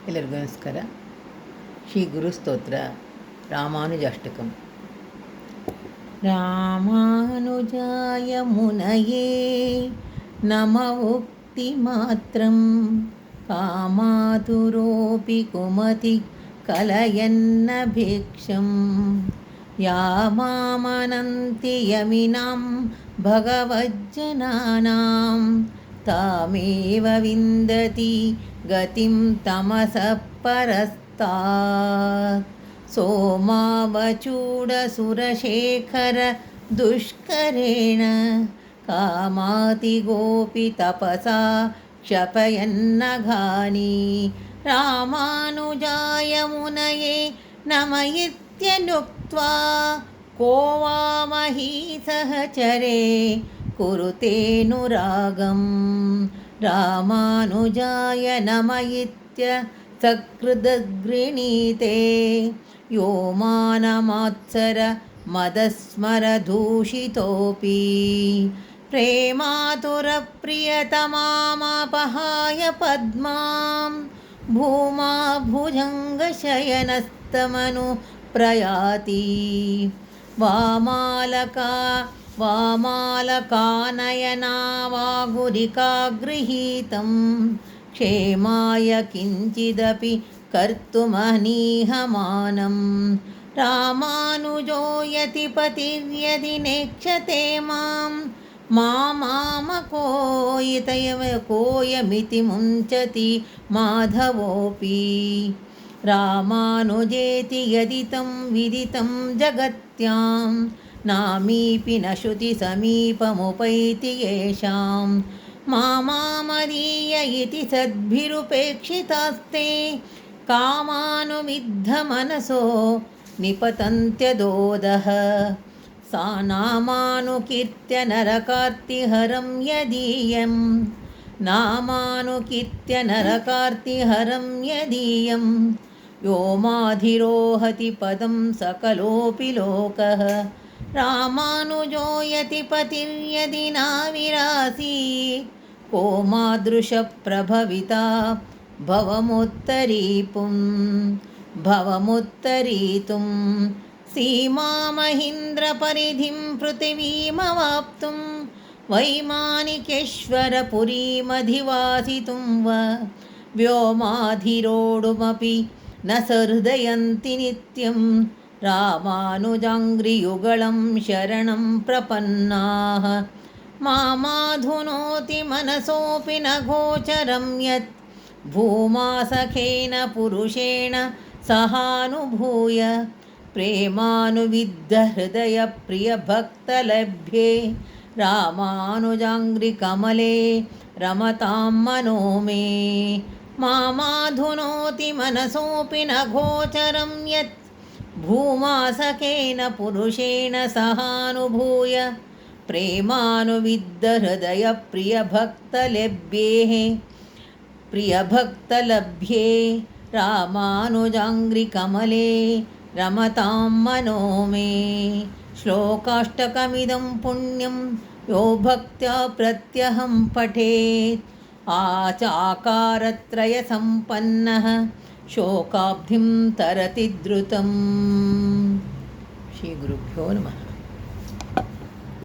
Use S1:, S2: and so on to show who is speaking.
S1: ಎಲ್ಲರಿಗೂ ನಮಸ್ಕಾರ. ಶ್ರೀ ಗುರು ಸ್ತೋತ್ರ ರಾಮಾನುಜಾಷ್ಟಕಂ. ರಾಮಾನುಜಾಯ ಮುನಯೇ ನಮ ಉಕ್ತಿ ಮಾತ್ರಂ ಕಾಮಾತುರೋಪಿ ಕುಮತಿ ಕಲಯನ್ನ ಭಿಕ್ಷಂ ಯಾ ಮಾಮನಂತಿ ಯಮಿನಾಂ ಭಗವಜ್ಜನಾನಾಂ ತಾಮೇವ ವಿಂದತಿ ಗತಿಂ ತಮಸಃ ಪರಸ್ತಾತ್ ಸೋಮಾವಚೂಡಸುರಶೇಖರ ದುಷ್ಕರೇಣ ಕಾಮಾತಿ ಗೋಪಿ ತಪಸಾ ಕ್ಷಪಯನ್ನಘಾನಿ ರಾಮಾನುಜಾಯ ಮುನಯೇ ನಮ ಇತ್ಯನುಕ್ತ್ವಾ ಕೋ ವಾ ಮಹೀ ಸಹಚರೇ ಕುರುತೇನುರಾಗಂ ರಾಮಾನುಜಾಯ ನಮ ಇತ್ಯ ಸಕೃದಗೃಣೀತೆ ಯೋ ಮಾನಮಾತ್ಸರ ಮದಸ್ಮರದೂಷಿತೋಪಿ ಪ್ರೇಮಾತುರಪ್ರಿಯತಮಾಮಪಹಾಯ ಪದ್ಮಾಂ ಭೂಮಾ ಭುಜಂಗಶಯನಸ್ತಮನು ಪ್ರಯಾತಿ ವಾಮಾಲಕಾನಯನಾವಾಗುರಿಕಾ ಗೃಹೀತಂ ಕ್ಷೇಮಾಯ ಕಿಂಚಿದಪಿ ಕರ್ತುಮಹನೀಹಮಾನಂ ರಾಮಾನುಜೋ ಯತಿಪತಿರ್ಯದಿ ನೇಕ್ಷತೆ ಮಾಂ ಕೋಯಮಿತಿ ಮುಂಚತಿ ಮಾಧವೋಪಿ ರಾಮಾನುಜೇತಿ ಯದಿತಂ ವಿದಿತಂ ಜಗತ್ಯಾಂ ನಾಮೀಪಿ ನ ಶ್ರುತಿ ಸಮೀಪಮುಪೈತಿ ಯೇಷಾಂ ಮಾಮಾಮದೀಯ ಇತಿ ಸದ್ಭಿರುಪೇಕ್ಷಿತಾಸ್ತೆ ಕಾಮಾನುವಿದ್ಧ ಮನಸೋ ನಿಪತಂತ್ಯದೋದಃ ಸಾ ನಾಮಾನುಕೀರ್ತ್ಯ ನರಕಾರ್ತಿಹರಂ ಯದೀಯಂ ನಾಮಾನುಕೀರ್ತ್ಯ ನರಕಾರ್ತಿಹರಂ ಯದೀಯಂ ಯೋ ಮಾಧಿರೋಹತಿ ಪದಂ ಸಕಲೋಪಿ ಲೋಕಃ ರಾಮಾನುಜೋ ಯತಿಪತಿರ್ಯದಿ ನಾವಿರಾಸೀತ್ ಕೋ ಮಾದೃಶಪ್ರಭವಿತಾ ಭವमुत्तरीतुं सीमामहीन्द्रपरिधिं पृथिवीमवाप्तुं वैमानिकेश्वरपुरीमधिवासितुं वा व्योमाधिरोढुमपि न सहृदयन्ति नित्यं रामानुजाङ्घ्रियुगलं शरणं प्रपन्नाः मामाधुनोति मनसोऽपि न गोचरं यत् भूमा सखेन पुरुषेण सहानुभूय प्रेमानुविद्धहृदयप्रियभक्तलभ्ये रामानुजाङ्घ्रिकमले रमतां मनो मे मामाधुनोति मनसोऽपि न गोचरं यत् भूमा सखेन पुरुषेण सहानुभूय प्रियभक्तलभ्ये रामानुजाङ्घ्रिकमले रमतां मनो मे श्लोकाष्टकमिदं पुण्यं यो भक्त्या प्रत्यहं पठेत् आचाकारत्रयसम्पन्नः शोकाब्धिं तरति द्रुतं. श्रीगुरुभ्यो नमः.